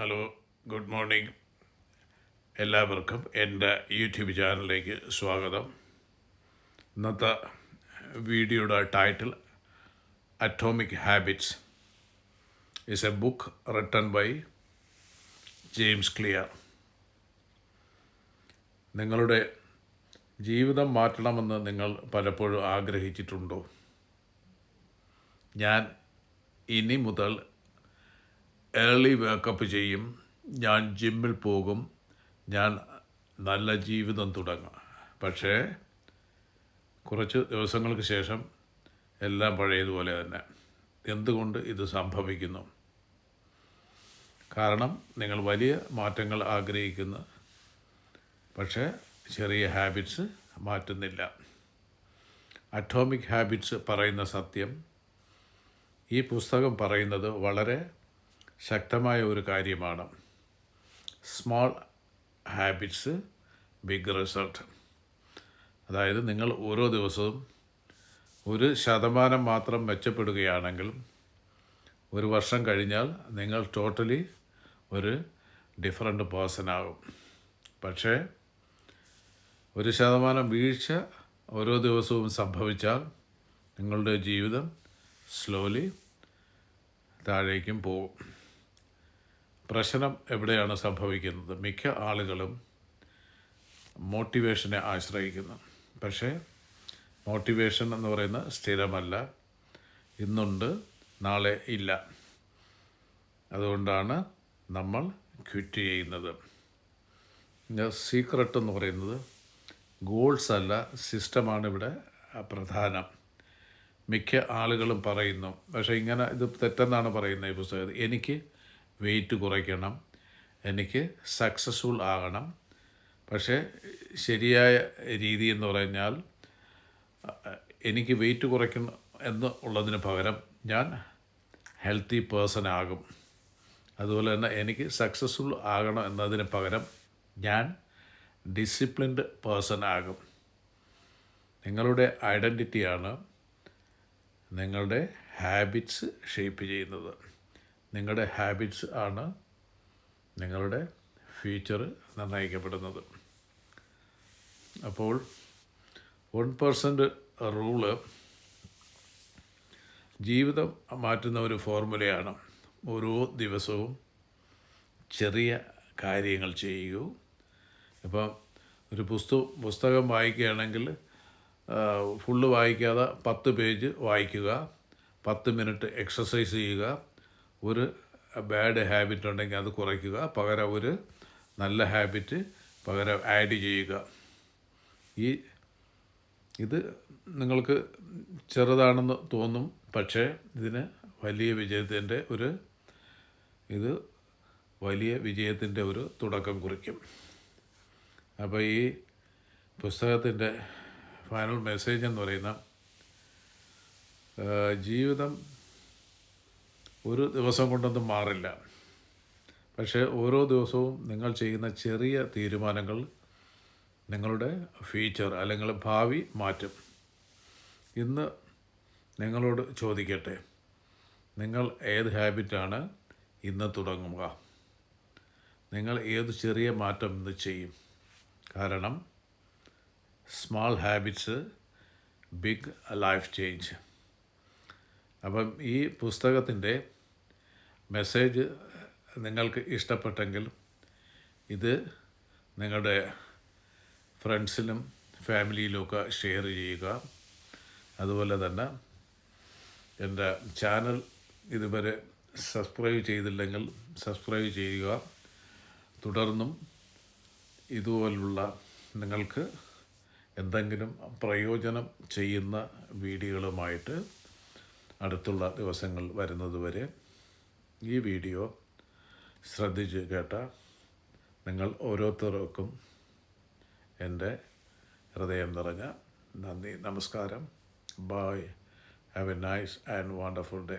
Hello, good morning. എല്ലാവർക്കും എൻ്റെ YouTube ചാനലിലേക്ക് സ്വാഗതം. ഇന്നത്തെ വീഡിയോയുടെ title atomic habits is a book written by James Clear. നിങ്ങളുടെ ജീവിതം മാറ്റണമെന്ന് നിങ്ങൾ പലപ്പോഴും ആഗ്രഹിച്ചിട്ടുണ്ടോ? ഞാൻ ഇനി മുതൽ ഏർലി വേക്കപ്പ് ചെയ്യും, ഞാൻ ജിമ്മിൽ പോകും, ഞാൻ നല്ല ജീവിതം തുടങ്ങും. പക്ഷേ കുറച്ച് ദിവസങ്ങൾക്ക് ശേഷം എല്ലാം പഴയതുപോലെ തന്നെ. എന്തുകൊണ്ട് ഇത് സംഭവിക്കുന്നു? കാരണം നിങ്ങൾ വലിയ മാറ്റങ്ങൾ ആഗ്രഹിക്കുന്നു, പക്ഷേ ചെറിയ ഹാബിറ്റ്സ് മാറ്റുന്നില്ല. അറ്റോമിക് ഹാബിറ്റ്സ് പറയുന്ന സത്യം, ഈ പുസ്തകം പറയുന്നത് വളരെ ശക്തമായ ഒരു കാര്യമാണ്. Small habits big result. അതായത് നിങ്ങൾ ഓരോ ദിവസവും 1% മാത്രം മെച്ചപ്പെടുകയാണെങ്കിൽ 1 വർഷം കഴിഞ്ഞാൽ നിങ്ങൾ ടോട്ടലി ഒരു ഡിഫറെൻ്റ് പേഴ്സൺ ആകും. പക്ഷേ 1% വീഴ്ച ഓരോ ദിവസവും സംഭവിച്ചാൽ നിങ്ങളുടെ ജീവിതം സ്ലോലി താഴേക്കും പോകും. പ്രശ്നം എവിടെയാണ് സംഭവിക്കുന്നത്? മിക്ക ആളുകളും മോട്ടിവേഷനെ ആശ്രയിക്കുന്നു. പക്ഷേ മോട്ടിവേഷൻ എന്ന് പറയുന്നത് സ്ഥിരമല്ല. ഇന്നുണ്ട്, നാളെ ഇല്ല. അതുകൊണ്ടാണ് നമ്മൾ ക്വിറ്റ് ചെയ്യുന്നത്. സീക്രട്ട് എന്ന് പറയുന്നത് ഗോൾസ് അല്ല, സിസ്റ്റമാണ് ഇവിടെ പ്രധാനം. മിക്ക ആളുകളും പറയുന്നു, പക്ഷേ ഇങ്ങനെ ഇത് തെറ്റെന്നാണ് പറയുന്നത് ഈ പുസ്തകത്തിൽ. എനിക്ക് വെയിറ്റ് കുറയ്ക്കണം, എനിക്ക് സക്സസ്ഫുൾ ആകണം. പക്ഷേ ശരിയായ രീതി എന്ന് പറഞ്ഞാൽ എനിക്ക് വെയിറ്റ് കുറയ്ക്കണം എന്നുള്ളതിന് പകരം ഞാൻ ഹെൽത്തി പേഴ്സൺ ആകും. അതുപോലെ തന്നെ എനിക്ക് സക്സസ്ഫുൾ ആകണം എന്നതിന് പകരം ഞാൻ ഡിസിപ്ലിൻഡ് പേഴ്സൺ ആകും. നിങ്ങളുടെ ഐഡൻറ്റിറ്റിയാണ് നിങ്ങളുടെ ഹാബിറ്റ്സ് ഷേപ്പ് ചെയ്യുന്നത്. നിങ്ങളുടെ ഹാബിറ്റ്സ് ആണ് നിങ്ങളുടെ ഫ്യൂച്ചർ നിർണ്ണയിക്കപ്പെടുന്നത്. അപ്പോൾ 1% റൂള് ജീവിതം മാറ്റുന്ന ഒരു ഫോർമുലയാണ്. ഓരോ ദിവസവും ചെറിയ കാര്യങ്ങൾ ചെയ്യുക. ഇപ്പം ഒരു പുസ്തകം വായിക്കുകയാണെങ്കിൽ ഫുള്ള് വായിക്കാതെ 10 പേജ് വായിക്കുക, 10 മിനിറ്റ് എക്സസൈസ് ചെയ്യുക, ഒരു ബാഡ് ഹാബിറ്റ് ഉണ്ടെങ്കിൽ അത് കുറയ്ക്കുക, പകരം ഒരു നല്ല ഹാബിറ്റ് പകരം ആഡ് ചെയ്യുക. ഇത് നിങ്ങൾക്ക് ചെറുതാണെന്ന് തോന്നും, പക്ഷേ ഇതിന് വലിയ വിജയത്തിൻ്റെ ഒരു തുടക്കം കുറിക്കും. അപ്പോൾ ഈ പുസ്തകത്തിൻ്റെ ഫൈനൽ മെസ്സേജ് എന്ന് പറയുന്ന ജീവിതം ഒരു ദിവസം കൊണ്ടൊന്നും മാറില്ല. പക്ഷേ ഓരോ ദിവസവും നിങ്ങൾ ചെയ്യുന്ന ചെറിയ തീരുമാനങ്ങൾ നിങ്ങളുടെ ഫ്യൂച്ചർ അല്ലെങ്കിൽ ഭാവി മാറ്റും. ഇന്ന് നിങ്ങളോട് ചോദിക്കട്ടെ, നിങ്ങൾ ഏത് ഹാബിറ്റാണ് ഇന്ന് തുടങ്ങുക? നിങ്ങൾ ഏത് ചെറിയ മാറ്റം ഇന്ന് ചെയ്യും? കാരണം small habits big life change. അപ്പം ഈ പുസ്തകത്തിൻ്റെ മെസ്സേജ് നിങ്ങൾക്ക് ഇഷ്ടപ്പെട്ടെങ്കിൽ ഇത് നിങ്ങളുടെ ഫ്രണ്ട്സിലും ഫാമിലിയിലുമൊക്കെ ഷെയർ ചെയ്യുക. അതുപോലെ തന്നെ എൻ്റെ ചാനൽ ഇതുവരെ സബ്സ്ക്രൈബ് ചെയ്തില്ലെങ്കിൽ സബ്സ്ക്രൈബ് ചെയ്യുക. തുടർന്നും ഇതുപോലുള്ള നിങ്ങൾക്ക് എന്തെങ്കിലും പ്രയോജനം ചെയ്യുന്ന വീഡിയോകളുമായിട്ട് അടുത്തുള്ള ദിവസങ്ങൾ വരുന്നതുവരെ ഈ വീഡിയോ ശ്രദ്ധിച്ച് കേട്ട നിങ്ങൾ ഓരോരുത്തർക്കും എൻ്റെ ഹൃദയം നിറഞ്ഞ നന്ദി, നമസ്കാരം. Bye. Have a nice and wonderful day.